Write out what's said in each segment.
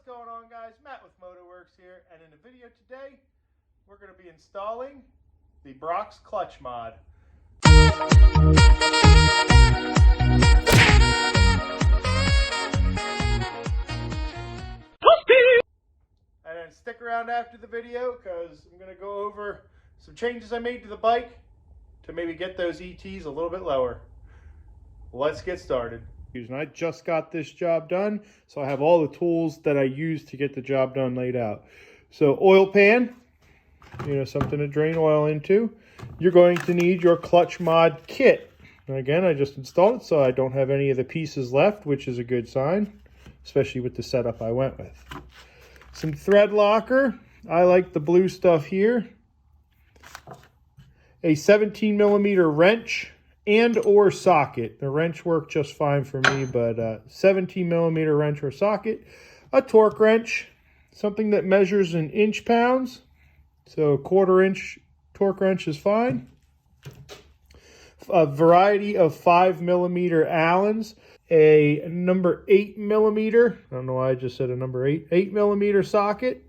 going on, guys? Matt with Motorworks here, and in the video today we're going to be installing the Brock's clutch mod. And then stick around after the video because I'm going to go over some changes I made to the bike to maybe get those ETs a little bit lower. Let's get started. And I just got this job done, so I have all the tools that I use to get the job done laid out. So oil pan, something to drain oil into. You're going to need your clutch mod kit. And again, I just installed it, so I don't have any of the pieces left, which is a good sign, especially with the setup I went with. Some thread locker. I like the blue stuff here. A 17mm wrench and or socket. The wrench worked just fine for me, but 17mm wrench or socket. A torque wrench, something that measures in inch-pounds. So a 1/4 inch torque wrench is fine. A variety of 5mm Allens. A number 8mm, I don't know why I just said a number 8mm socket.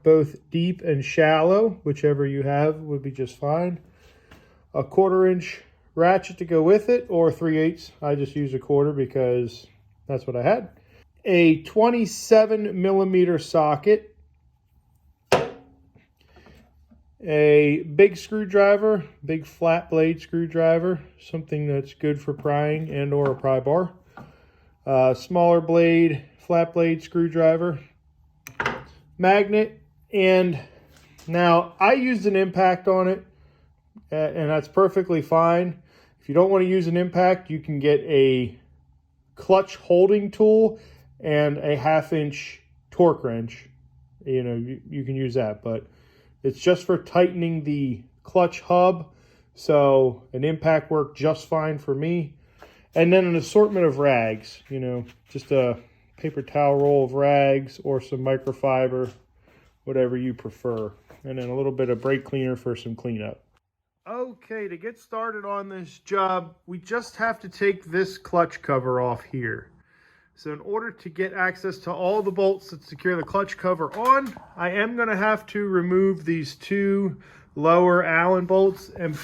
Both deep and shallow, whichever you have would be just fine. A 1/4 inch ratchet to go with it, or 3/8. I just use a 1/4 because that's what I had. A 27mm socket. A big screwdriver, big flat blade screwdriver, something that's good for prying and or a pry bar. Smaller blade, flat blade screwdriver. Magnet, and now I used an impact on it, and that's perfectly fine. If you don't want to use an impact, you can get a clutch holding tool and a 1/2 inch torque wrench. You can use that, but it's just for tightening the clutch hub. So an impact worked just fine for me. And then an assortment of rags, just a paper towel roll of rags or some microfiber, whatever you prefer. And then a little bit of brake cleaner for some cleanup. Okay, to get started on this job, we just have to take this clutch cover off here. So in order to get access to all the bolts that secure the clutch cover on, I am going to have to remove these 2 lower Allen bolts, and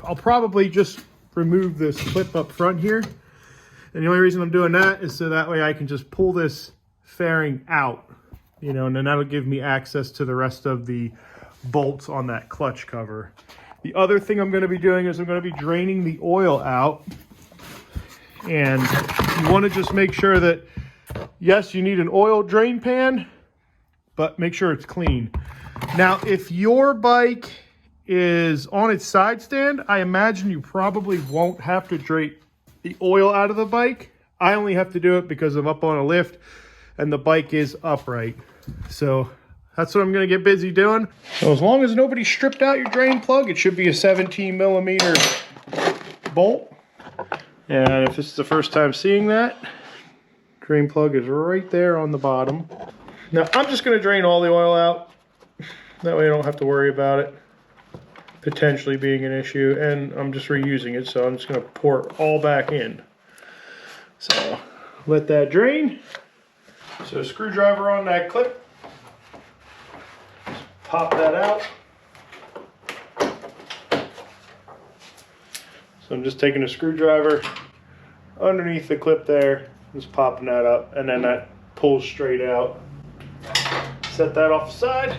I'll probably just remove this clip up front here. And the only reason I'm doing that is so that way I can just pull this fairing out, and then that'll give me access to the rest of the bolts on that clutch cover. The other thing I'm going to be doing is I'm going to be draining the oil out. And you want to just make sure that, yes, you need an oil drain pan, but make sure it's clean. Now, if your bike is on its side stand, I imagine you probably won't have to drain the oil out of the bike. I only have to do it because I'm up on a lift and the bike is upright. So that's what I'm going to get busy doing. So as long as nobody stripped out your drain plug, it should be a 17mm bolt. And if this is the first time seeing that, drain plug is right there on the bottom. Now I'm just going to drain all the oil out. That way I don't have to worry about it potentially being an issue. And I'm just reusing it, so I'm just going to pour it all back in. So let that drain. So screwdriver on that clip. Just pop that out. So I'm just taking a screwdriver underneath the clip there, just popping that up, and then that pulls straight out. Set that off the side.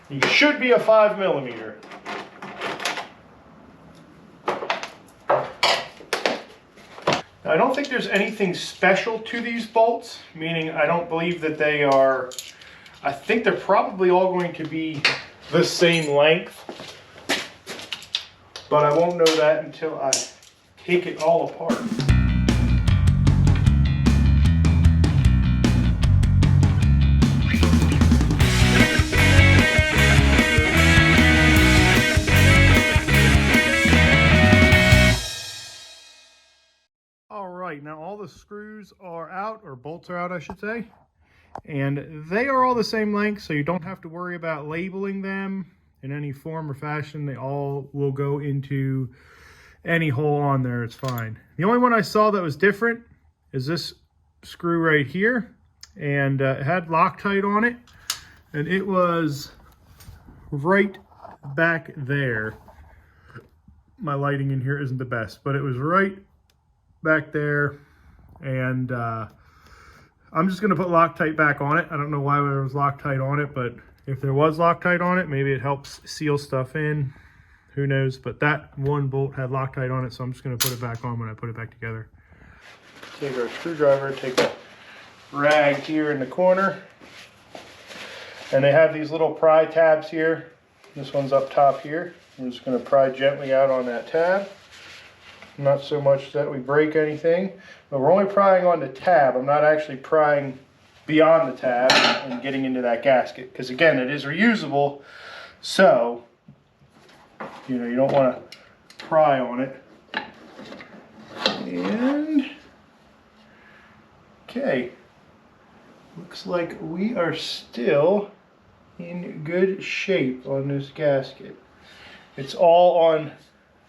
You should be a 5mm. Now, I don't think there's anything special to these bolts, meaning I don't believe that they are, I think they're probably all going to be the same length, but I won't know that until I take it all apart. All right, now all the screws are out, or bolts are out, I should say. And they are all the same length, so you don't have to worry about labeling them in any form or fashion. They all will go into any hole on there, it's fine. The only one I saw that was different is this screw right here, and it had Loctite on it, and it was right back there. My lighting in here isn't the best, but it was right back there, and I'm just gonna put Loctite back on it. I don't know why there was Loctite on it, but if there was Loctite on it, maybe it helps seal stuff in. Who knows? But that one bolt had Loctite on it, so I'm just gonna put it back on when I put it back together. Take our screwdriver, take a rag here in the corner, and they have these little pry tabs here. This one's up top here. I'm just going to pry gently out on that tab. Not so much that we break anything, but we're only prying on the tab. I'm not actually prying beyond the tab and getting into that gasket, because again, it is reusable, so you know, you don't want to pry on it. And okay, looks like we are still in good shape on this gasket. It's all on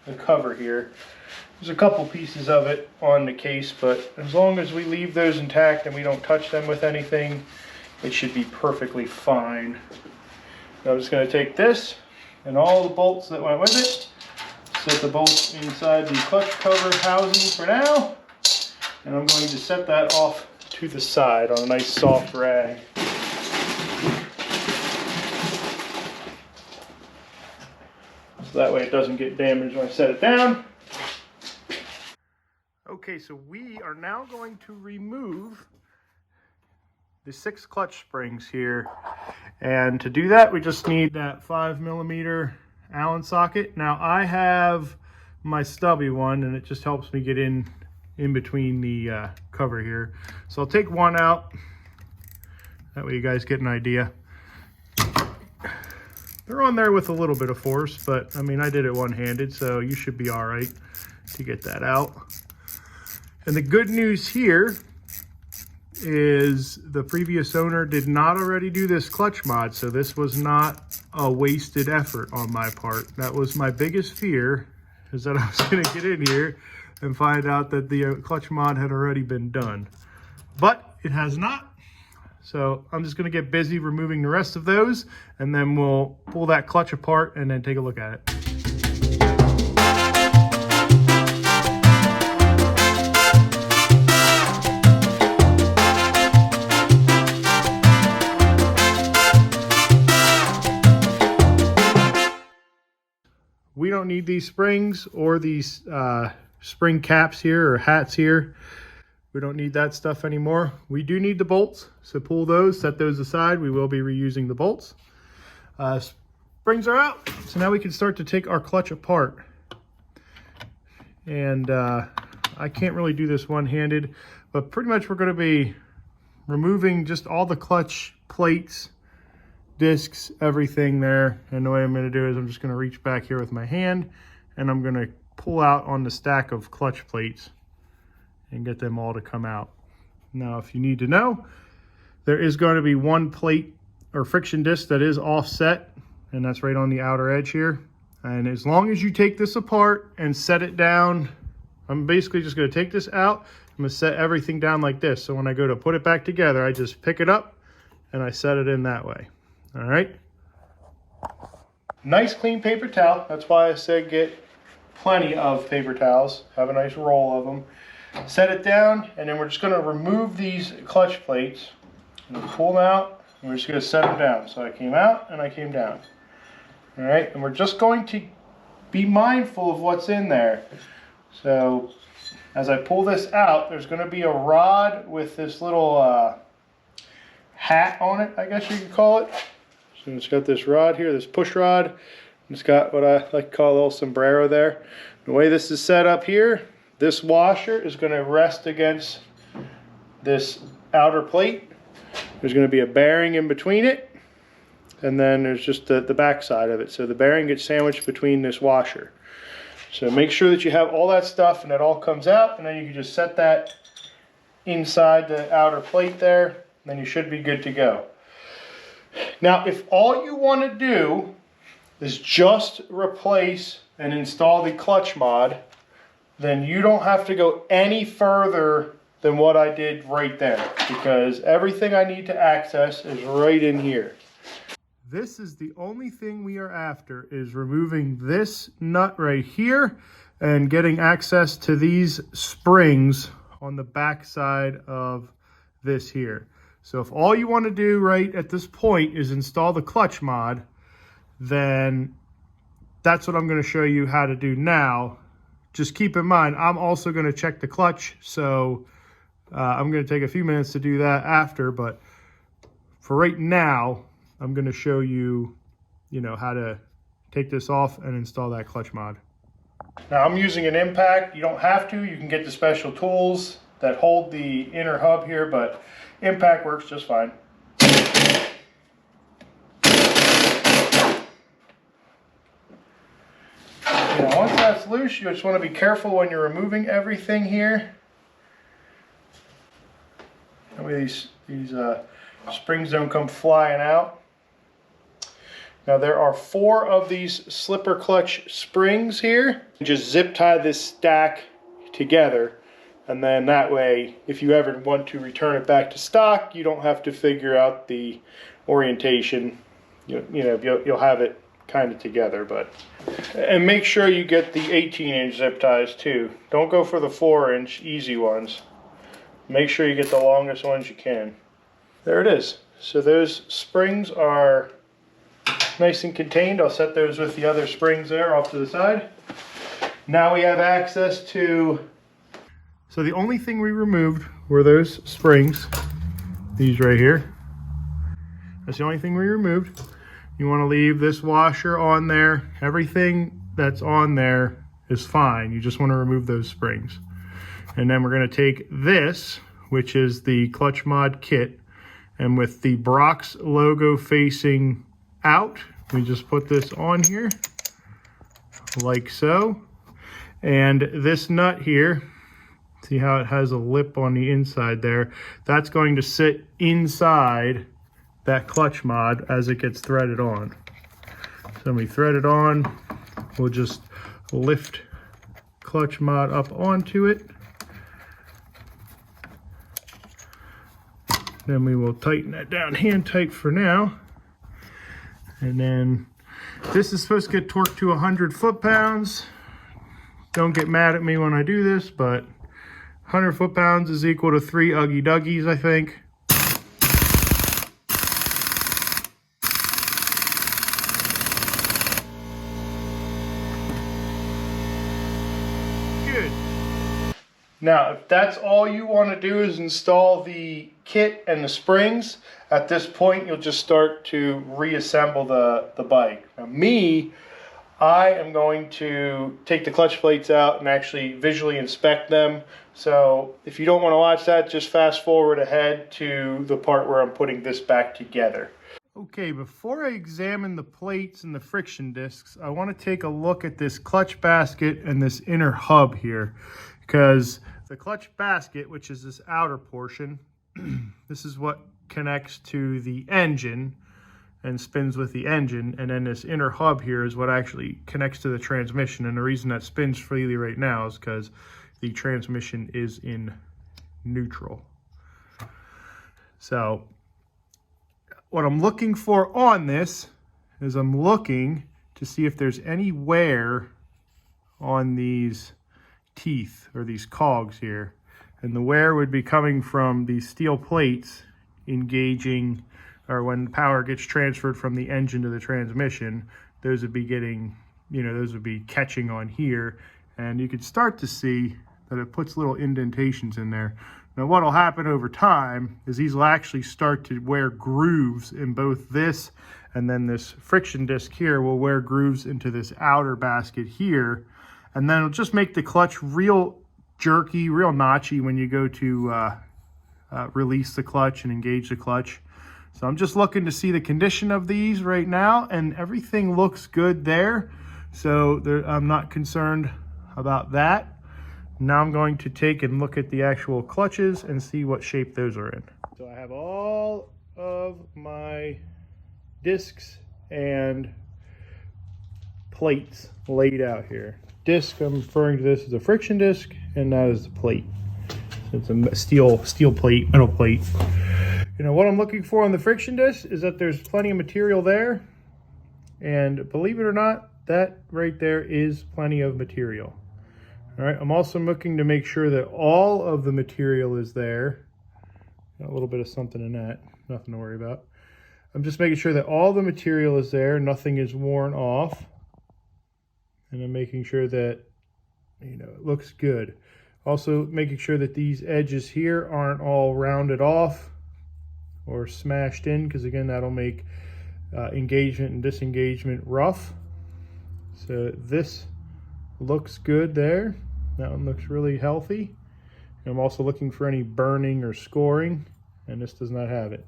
the cover here. There's a couple pieces of it on the case, but as long as we leave those intact and we don't touch them with anything, it should be perfectly fine. Now I'm just going to take this and all the bolts that went with it, set the bolts inside the clutch cover housing for now, and I'm going to set that off to the side on a nice soft rag. So that way it doesn't get damaged when I set it down. Okay, so we are now going to remove the 6 clutch springs here. And to do that, we just need that 5mm Allen socket. Now I have my stubby one, and it just helps me get in between the cover here. So I'll take one out. That way you guys get an idea. They're on there with a little bit of force, but I mean, I did it one-handed, so you should be all right to get that out. And the good news here is the previous owner did not already do this clutch mod, so this was not a wasted effort on my part. That was my biggest fear, is that I was going to get in here and find out that the clutch mod had already been done. But it has not. So I'm just going to get busy removing the rest of those, and then we'll pull that clutch apart and then take a look at it. We don't need these springs or these spring caps here or hats here. We don't need that stuff anymore. We do need the bolts, so pull those, set those aside. We will be reusing the bolts. Springs are out, so now we can start to take our clutch apart. And I can't really do this one-handed, but pretty much we're going to be removing just all the clutch plates, discs, everything there. And the way I'm going to do is I'm just going to reach back here with my hand, and I'm going to pull out on the stack of clutch plates and get them all to come out. Now, if you need to know, there is going to be one plate or friction disc that is offset, and that's right on the outer edge here. And as long as you take this apart and set it down, I'm basically just going to take this out. I'm going to set everything down like this. So when I go to put it back together, I just pick it up and I set it in that way. All right. Nice clean paper towel. That's why I said get plenty of paper towels. Have a nice roll of them. Set it down, and then we're just going to remove these clutch plates. And pull them out, and we're just going to set them down. So I came out and I came down. All right, and we're just going to be mindful of what's in there. So as I pull this out, there's going to be a rod with this little hat on it, I guess you could call it. So it's got this rod here, this push rod. It's got what I like to call a little sombrero there. The way this is set up here, this washer is going to rest against this outer plate. There's going to be a bearing in between it, and then there's just the back side of it. So the bearing gets sandwiched between this washer. So make sure that you have all that stuff and it all comes out, and then you can just set that inside the outer plate there, and then you should be good to go. Now, if all you want to do is just replace and install the clutch mod, then you don't have to go any further than what I did right there, because everything I need to access is right in here. This is the only thing we are after, is removing this nut right here and getting access to these springs on the back side of this here. So if all you want to do right at this point is install the clutch mod, then that's what I'm going to show you how to do now. Just keep in mind, I'm also going to check the clutch, so I'm going to take a few minutes to do that after, but for right now, I'm going to show you, how to take this off and install that clutch mod. Now I'm using an impact. You don't have to. You can get the special tools that hold the inner hub here, but impact works just fine. Once that's loose, you just want to be careful when you're removing everything here. That way these springs don't come flying out. Now there are 4 of these slipper clutch springs here. Just zip tie this stack together, and then that way, if you ever want to return it back to stock, you don't have to figure out the orientation. You'll have it kind of together. And make sure you get the 18-inch zip ties too. Don't go for the 4-inch easy ones. Make sure you get the longest ones you can. There it is. So those springs are nice and contained. I'll set those with the other springs there off to the side. Now we have access to... So the only thing we removed were those springs. These right here. That's the only thing we removed. You want to leave this washer on there. Everything that's on there is fine. You just want to remove those springs. And then we're going to take this, which is the clutch mod kit, and with the Brock's logo facing out, we just put this on here like so. And this nut here, see how it has a lip on the inside there, that's going to sit inside that clutch mod as it gets threaded on. So when we thread it on, we'll just lift clutch mod up onto it. Then we will tighten that down hand tight for now. And then this is supposed to get torqued to 100 foot-pounds. Don't get mad at me when I do this, but 100 foot-pounds is equal to 3 Uggy Duggies, I think. Good. Now, if that's all you want to do is install the kit and the springs, at this point you'll just start to reassemble the bike. Now I am going to take the clutch plates out and actually visually inspect them. So if you don't want to watch that, just fast forward ahead to the part where I'm putting this back together. Okay, before I examine the plates and the friction discs, I want to take a look at this clutch basket and this inner hub here, because the clutch basket, which is this outer portion, this is what connects to the engine and spins with the engine, and then this inner hub here is what actually connects to the transmission. And the reason that spins freely right now is because the transmission is in neutral. So what I'm looking for on this is I'm looking to see if there's any wear on these teeth or these cogs here. And the wear would be coming from these steel plates engaging, or when power gets transferred from the engine to the transmission, those would be getting, those would be catching on here. And you could start to see that it puts little indentations in there. Now what'll happen over time is these will actually start to wear grooves in both this, and then this friction disc here will wear grooves into this outer basket here. And then it'll just make the clutch real jerky, real notchy when you go to release the clutch and engage the clutch. So I'm just looking to see the condition of these right now, and everything looks good there. So I'm not concerned about that. Now I'm going to take and look at the actual clutches and see what shape those are in. So I have all of my discs and plates laid out here. Disc, I'm referring to this as a friction disc, and that is the plate. So it's a steel plate, metal plate. You know, what I'm looking for on the friction disc is that there's plenty of material there, and believe it or not, that right there is plenty of material. All right, I'm also looking to make sure that all of the material is there. Got a little bit of something in that, nothing to worry about. I'm just making sure that all the material is there, nothing is worn off. And I'm making sure that, you know, it looks good. Also making sure that these edges here aren't all rounded off or smashed in, because again, that'll make engagement and disengagement rough. So this looks good there. That one looks really healthy. And I'm also looking for any burning or scoring, and this does not have it.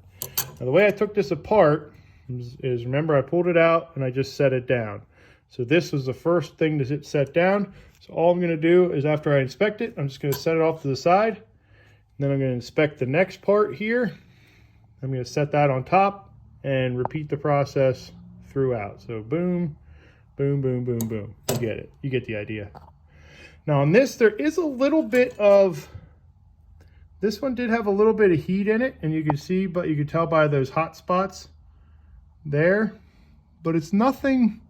Now the way I took this apart is remember, I pulled it out and I just set it down. So this was the first thing to get set down. So all I'm going to do is, after I inspect it, I'm just going to set it off to the side. And then I'm going to inspect the next part here. I'm going to set that on top and repeat the process throughout. So boom, boom, boom, boom, boom. You get it. You get the idea. Now on this, there is a little bit of, this one did have a little bit of heat in it, and you can see, but you can tell by those hot spots there. But it's nothing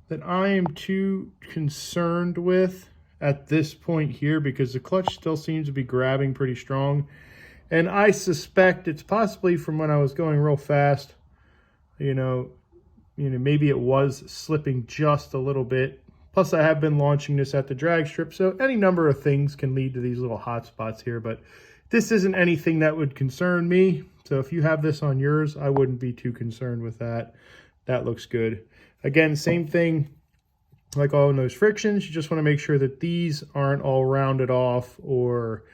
that I am too concerned with at this point here, because the clutch still seems to be grabbing pretty strong. And I suspect it's possibly from when I was going real fast, you know, maybe it was slipping just a little bit. Plus I have been launching this at the drag strip, so any number of things can lead to these little hot spots here, but this isn't anything that would concern me. So if you have this on yours, I wouldn't be too concerned with that. That looks good. Again, same thing like all those frictions. You just want to make sure that these aren't all rounded off or,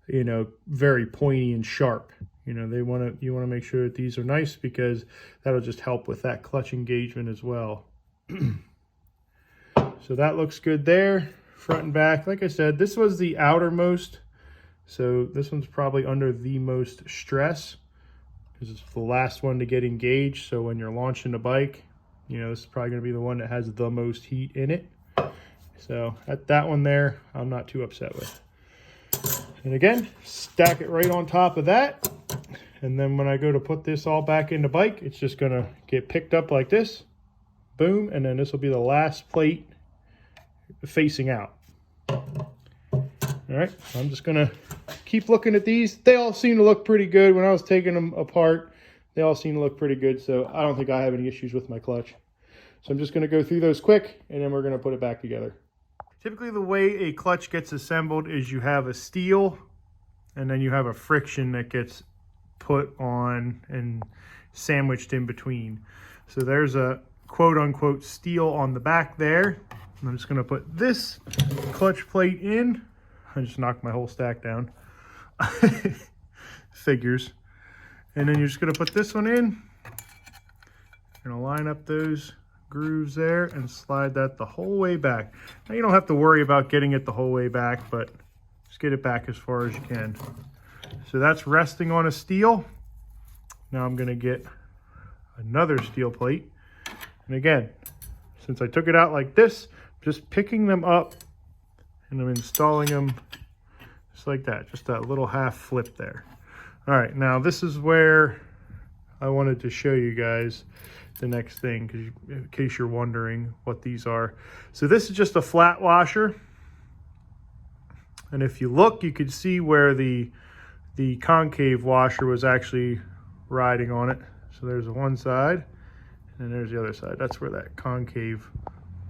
you know, very pointy and sharp. You know, you want to make sure that these are nice, because that'll just help with that clutch engagement as well. So that looks good there, front and back. Like I said, this was the outermost, so this one's probably under the most stress because it's the last one to get engaged. So when you're launching the bike, you know, this is probably going to be the one that has the most heat in it. So at that one there, I'm not too upset with. And again, stack it right on top of that. And then when I go to put this all back in the bike, it's just going to get picked up like this. Boom. And then this will be the last plate facing out. All right. I'm just going to keep looking at these. They all seem to look pretty good. When I was taking them apart, they all seem to look pretty good. So I don't think I have any issues with my clutch. So I'm just going to go through those quick, and then we're going to put it back together. Typically the way a clutch gets assembled is you have a steel, and then you have a friction that gets put on and sandwiched in between. So there's a quote-unquote steel on the back there. I'm just going to put this clutch plate in. I just knocked my whole stack down. Figures. And then you're just going to put this one in. You're going to line up those grooves there and slide that the whole way back. Now you don't have to worry about getting it the whole way back, but just get it back as far as you can. So that's resting on a steel. Now I'm going to get another steel plate. And again, since I took it out like this, just picking them up and I'm installing them just like that. Just that little half flip there. All right, now this is where I wanted to show you guys the next thing, because in case you're wondering what these are. So this is just a flat washer. And if you look, you can see where the concave washer was actually riding on it. So there's the one side, and there's the other side. That's where that concave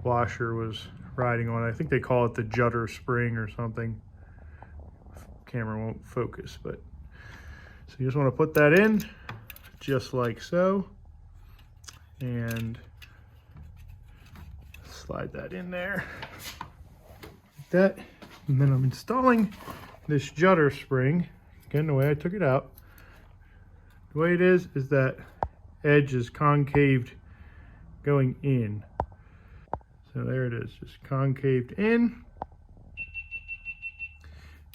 washer was riding on. I think they call it the judder spring or something. Camera won't focus, but so you just want to put that in just like so, and slide that in there like that. And then I'm installing this judder spring. Again, the way I took it out, the way it is that edge is concaved going in. So there it is, just concaved in.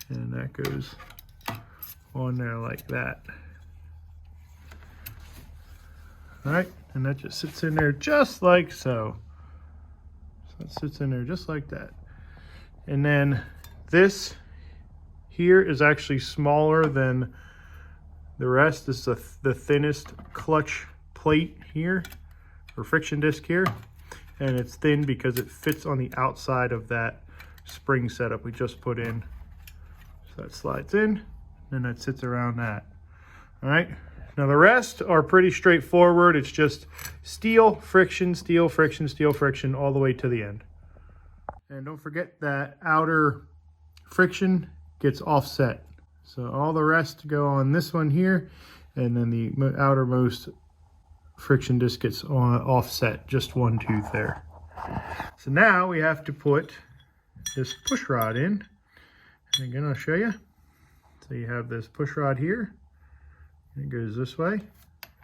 And that goes on there like that. All right, and that just sits in there just like so. So it sits in there just like that. And then this here is actually smaller than the rest. This is the thinnest clutch plate here, or friction disc here. And it's thin because it fits on the outside of that spring setup we just put in. So that slides in, and that sits around that. All right. Now the rest are pretty straightforward. It's just steel, friction, steel, friction, steel, friction, all the way to the end. And don't forget that outer friction gets offset. So all the rest go on this one here, and then the outermost friction disc gets offset, just one tooth there. So now we have to put this push rod in. And again, I'll show you. So you have this push rod here. It goes this way.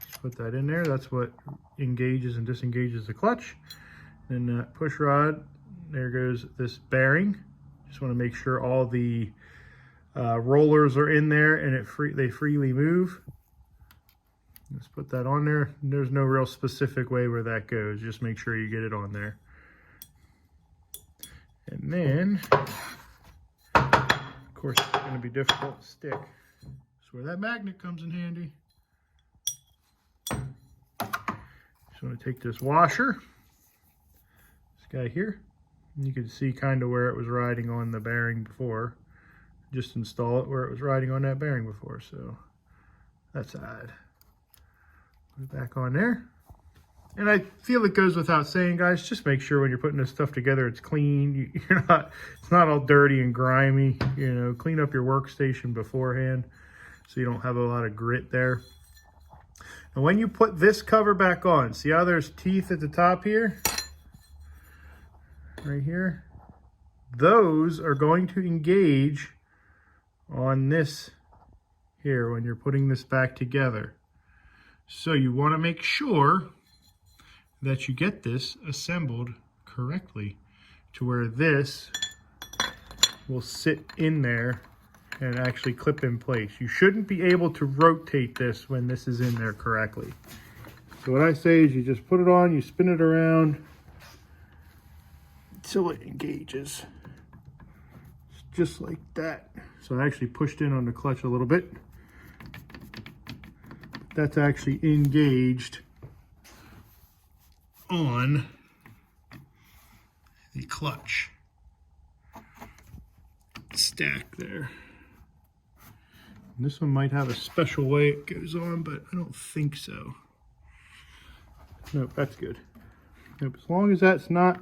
Just put that in there. That's what engages and disengages the clutch. Then that push rod, there goes this bearing. Just want to make sure all the rollers are in there and they freely move. Just put that on there. There's no real specific way where that goes. Just make sure you get it on there. And then, of course, it's going to be difficult to stick. Where that magnet comes in handy. Just want to take this washer, this guy here, and you can see kind of where it was riding on the bearing before. Just install it where it was riding on that bearing before, so that's odd. Put it back on there. And I feel it goes without saying, guys, just make sure when you're putting this stuff together, it's clean. It's not all dirty and grimy. You know, clean up your workstation beforehand, so you don't have a lot of grit there. And when you put this cover back on, see how there's teeth at the top here? Right here? Those are going to engage on this here when you're putting this back together. So you want to make sure that you get this assembled correctly to where this will sit in there and actually clip in place. You shouldn't be able to rotate this when this is in there correctly. So what I say is you just put it on, you spin it around until it engages. Just like that. So I actually pushed in on the clutch a little bit. That's actually engaged on the clutch stack there. And this one might have a special way it goes on, but I don't think so. Nope, that's good. Nope, as long as that's not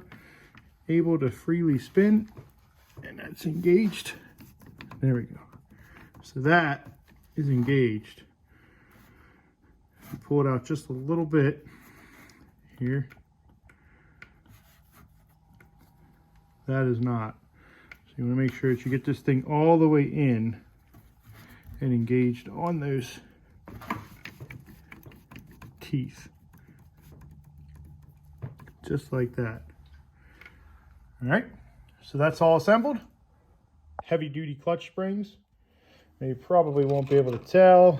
able to freely spin and that's engaged. There we go. So that is engaged. Pull it out just a little bit here. That is not. So you want to make sure that you get this thing all the way in and engaged on those teeth. Just like that. All right, so that's all assembled. Heavy duty clutch springs. Now you probably won't be able to tell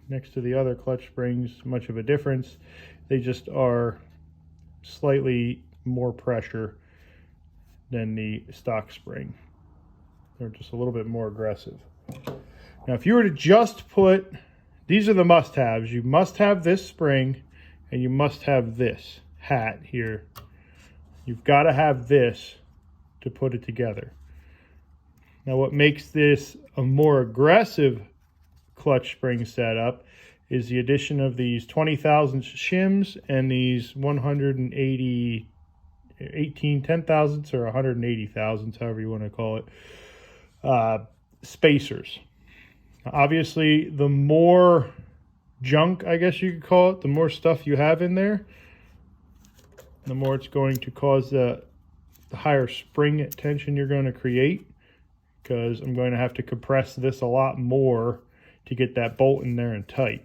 next to the other clutch springs much of a difference. They just are slightly more pressure than the stock spring. They're just a little bit more aggressive. Now, if you were to just put, these are the must-haves. You must have this spring and you must have this hat here. You've got to have this to put it together. Now, what makes this a more aggressive clutch spring setup is the addition of these 20,000 shims and these 180, 18 10,000ths or 180 thousandths, however you want to call it, spacers. Obviously, the more junk, I guess you could call it, the more stuff you have in there, the more it's going to cause the higher spring tension you're going to create, because I'm going to have to compress this a lot more to get that bolt in there and tight.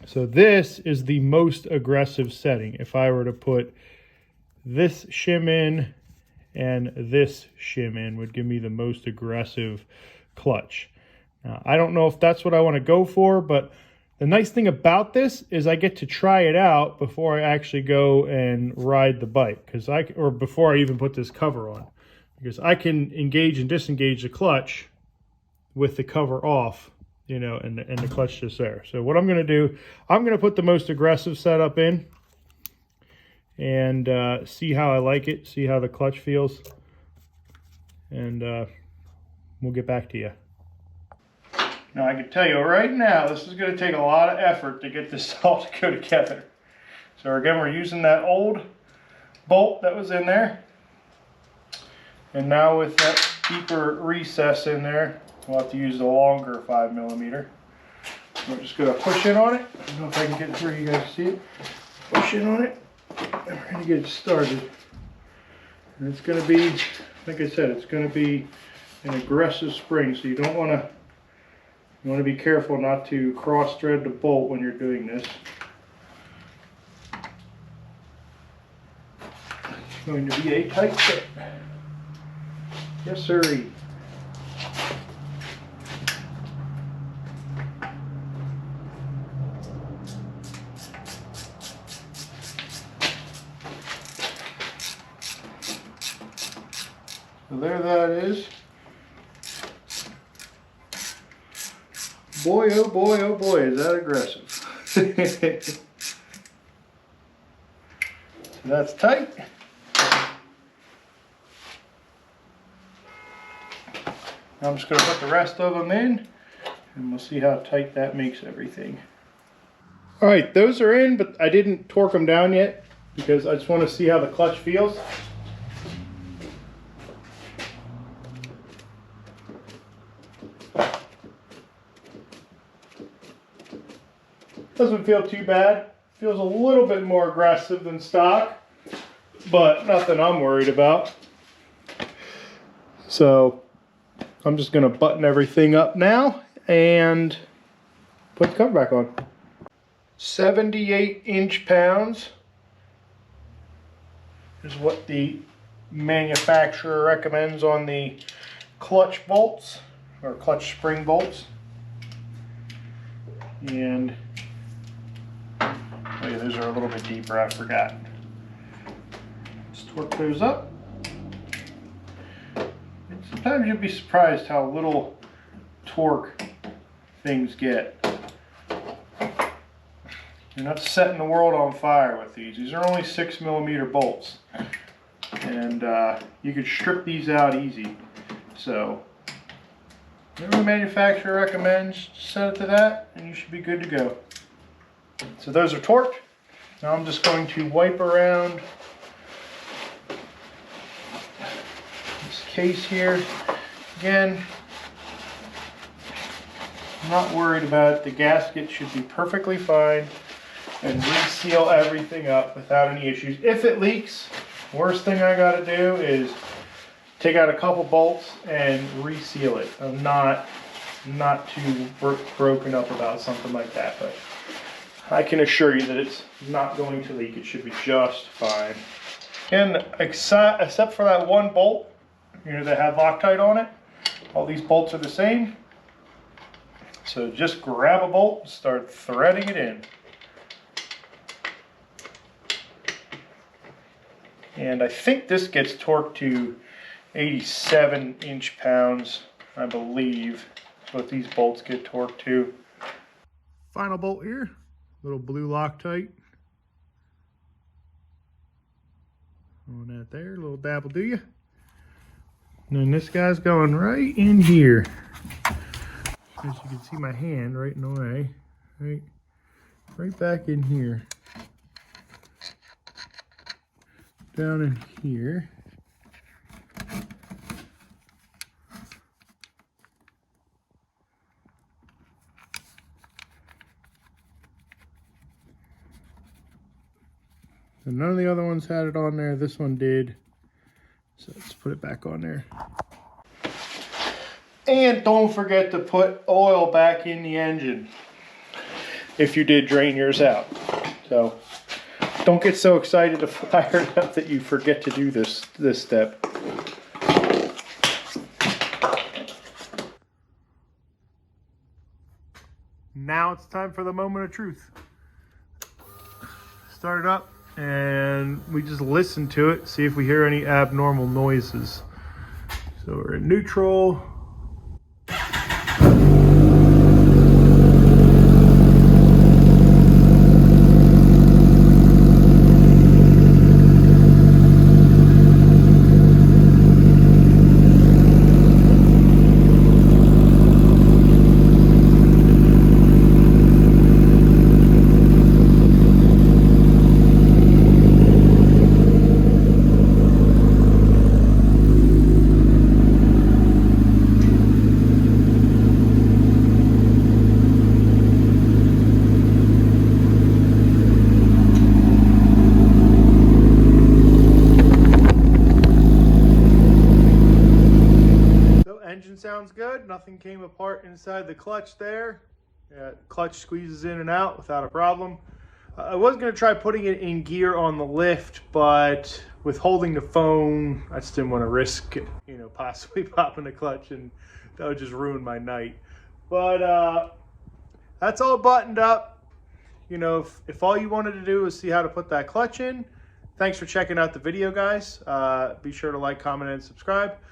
So this is the most aggressive setting. If I were to put this shim in and this shim in, would give me the most aggressive clutch. Now, I don't know if that's what I want to go for, but The nice thing about this is I get to try it out before I actually go and ride the bike, or before I even put this cover on, because I can engage and disengage the clutch with the cover off, you know, and the clutch just there. So what I'm going to do, I'm going to put the most aggressive setup in and see how I like it, see how the clutch feels, and we'll get back to you. Now I can tell you right now, this is going to take a lot of effort to get this all to go together. So again, we're using that old bolt that was in there. And now with that deeper recess in there, we'll have to use the longer 5mm. We're just going to push in on it. I don't know if I can get it where you guys see it. Push in on it, and we're going to get it started. And it's going to be, like I said, it's going to be an aggressive spring, so you don't want to. You want to be careful not to cross thread the bolt when you're doing this. It's going to be a tight fit. Yes, sirree. So there that is. Boy, oh boy, is that aggressive. So that's tight. I'm just going to put the rest of them in, and we'll see how tight that makes everything. Alright, those are in, but I didn't torque them down yet because I just want to see how the clutch feels. Doesn't feel too bad. Feels a little bit more aggressive than stock, but nothing I'm worried about. So I'm just going to button everything up now and put the cover back on. 78 inch-pounds is what the manufacturer recommends on the clutch bolts, or clutch spring bolts. And oh yeah, those are a little bit deeper, I forgot. Let's torque those up. And sometimes you'll be surprised how little torque things get. You're not setting the world on fire with these. These are only 6mm bolts. And you could strip these out easy. So, whatever the manufacturer recommends, set it to that, and you should be good to go. So those are torqued. Now I'm just going to wipe around this case here. Again, I'm not worried about it. The gasket should be perfectly fine, and reseal everything up without any issues. If it leaks, worst thing I gotta do is take out a couple bolts and reseal it. I'm not too broken up about something like that, but I can assure you that it's not going to leak. It should be just fine. And except for that one bolt, you know, that had Loctite on it, all these bolts are the same. So just grab a bolt and start threading it in. And I think this gets torqued to 87 inch-pounds, I believe. That's what these bolts get torqued to. Final bolt here, little blue Loctite. On that there, little dab will do you. And then this guy's going right in here. As you can see my hand right in the way. Right back in here. Down in here. So none of the other ones had it on there. This one did. So let's put it back on there. And don't forget to put oil back in the engine if you did drain yours out. So don't get so excited to fire it up that you forget to do this step. Now it's time for the moment of truth. Start it up and we just listen to it, see if we hear any abnormal noises. So we're in neutral. Engine sounds good. Nothing came apart inside the clutch there. Clutch squeezes in and out without a problem. I was going to try putting it in gear on the lift, but with holding the phone, I just didn't want to risk, possibly popping the clutch, and that would just ruin my night. But that's all buttoned up. If all you wanted to do is see how to put that clutch in, thanks for checking out the video, guys. Be sure to like, comment, and subscribe.